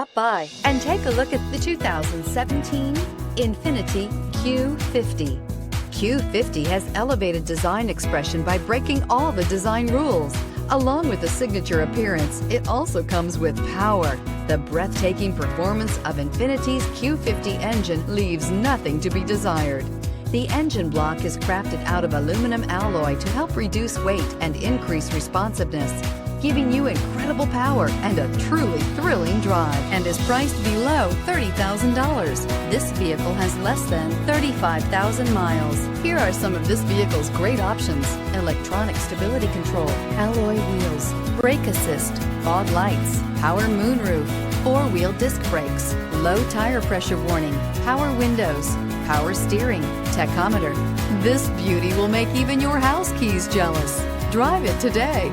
Stop by and take a look at the 2017 Infiniti Q50. Q50 has elevated design expression by breaking all the design rules. Along with the signature appearance, it also comes with power. The breathtaking performance of Infiniti's Q50 engine leaves nothing to be desired. The engine block is crafted out of aluminum alloy to help reduce weight and increase responsiveness, giving you incredible power and a truly thrilling drive, and is priced below $30,000. This vehicle has less than 35,000 miles. Here are some of this vehicle's great options: electronic stability control, alloy wheels, brake assist, fog lights, power moonroof, four-wheel disc brakes, low tire pressure warning, power windows, power steering, tachometer. This beauty will make even your house keys jealous. Drive it today.